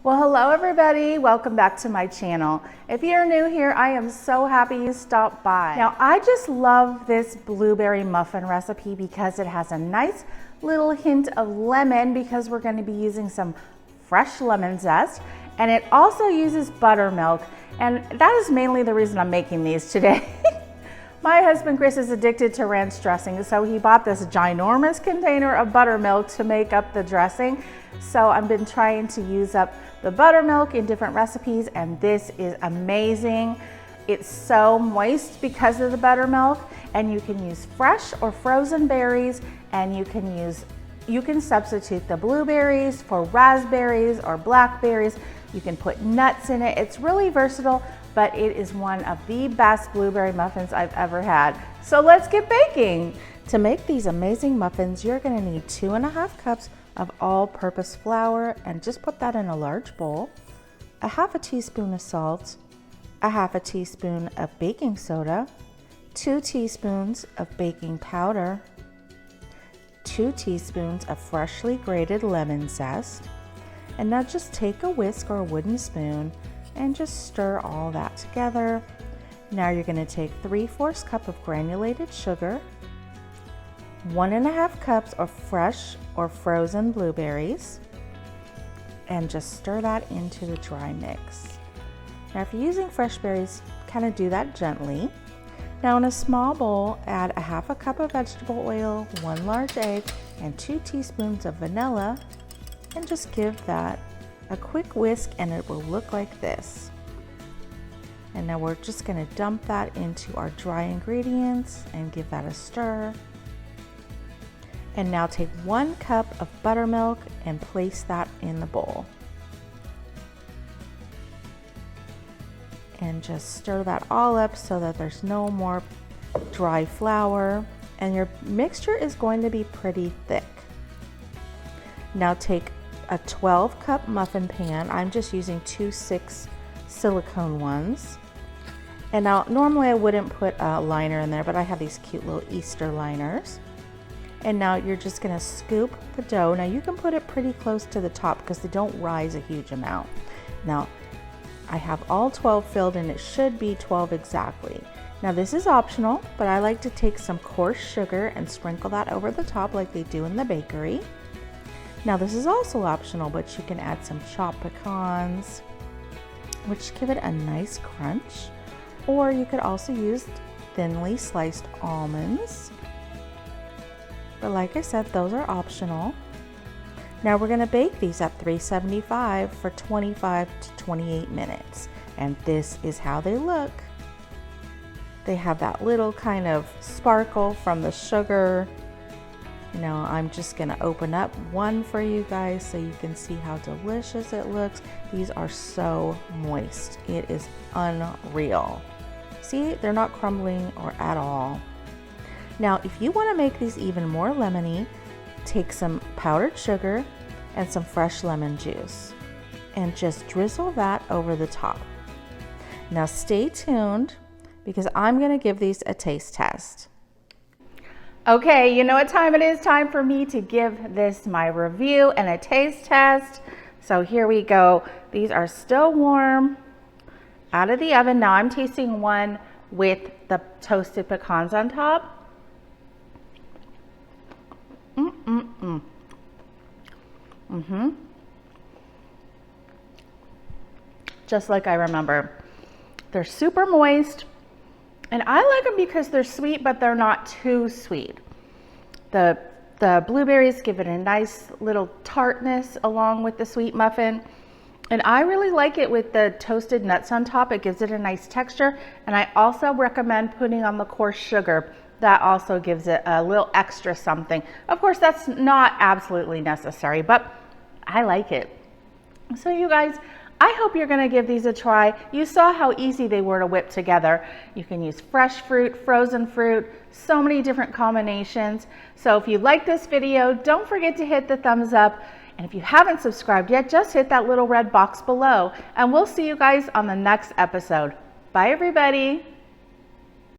Well, hello everybody. Welcome back to my channel. If you're new here, I am so happy you stopped by. Now, I just love this blueberry muffin recipe because it has a nice little hint of lemon because we're going to be using some fresh lemon zest, and it also uses buttermilk, and that is mainly the reason I'm making these today. My husband Chris is addicted to ranch dressing, so he bought this ginormous container of buttermilk to make up the dressing. So I've been trying to use up the buttermilk in different recipes, and this is amazing. It's so moist because of the buttermilk, and you can use fresh or frozen berries, and you can substitute the blueberries for raspberries or blackberries. You can put nuts in it. It's really versatile, but it is one of the best blueberry muffins I've ever had. So let's get baking. To make these amazing muffins, you're gonna need 2½ cups of all-purpose flour, and just put that in a large bowl, 1/2 teaspoon of salt, 1/2 teaspoon of baking soda, 2 teaspoons of baking powder, 2 teaspoons of freshly grated lemon zest, and now just take a whisk or a wooden spoon and just stir all that together. Now you're going to take 3/4 cup of granulated sugar, 1½ cups of fresh or frozen blueberries, and just stir that into the dry mix. Now if you're using fresh berries, kind of do that gently. Now in a small bowl, add 1/2 cup of vegetable oil, 1 large egg, and 2 teaspoons of vanilla, and just give that a quick whisk and it will look like this. And now we're just going to dump that into our dry ingredients and give that a stir. And now take 1 cup of buttermilk and place that in the bowl. And just stir that all up so that there's no more dry flour. And your mixture is going to be pretty thick. Now take a 12-cup muffin pan. I'm just using 2 6 silicone ones. And now normally I wouldn't put a liner in there, but I have these cute little Easter liners. And now you're just gonna scoop the dough. Now you can put it pretty close to the top because they don't rise a huge amount. Now I have all 12 filled, and it should be 12 exactly. Now this is optional, but I like to take some coarse sugar and sprinkle that over the top like they do in the bakery. Now this is also optional, but you can add some chopped pecans, which give it a nice crunch. Or you could also use thinly sliced almonds. But like I said, those are optional. Now we're gonna bake these at 375 for 25 to 28 minutes. And this is how they look. They have that little kind of sparkle from the sugar. Now I'm just gonna open up one for you guys so you can see how delicious it looks. These are so moist. It is unreal. See, they're not crumbling or at all. Now, if you want to make these even more lemony, take some powdered sugar and some fresh lemon juice and just drizzle that over the top. Now stay tuned because I'm going to give these a taste test. Okay, you know what time it is? Time for me to give this my review and a taste test. So here we go. These are still warm out of the oven. Now I'm tasting one with the toasted pecans on top. Just like I remember. They're super moist, and I like them because they're sweet, but they're not too sweet. The blueberries give it a nice little tartness along with the sweet muffin, and I really like it with the toasted nuts on top. It gives it a nice texture, and I also recommend putting on the coarse sugar. That also gives it a little extra something. Of course, that's not absolutely necessary, but I like it. So you guys, I hope you're gonna give these a try. You saw how easy they were to whip together. You can use fresh fruit, frozen fruit, so many different combinations. So if you like this video, don't forget to hit the thumbs up. And if you haven't subscribed yet, just hit that little red box below. And we'll see you guys on the next episode. Bye everybody.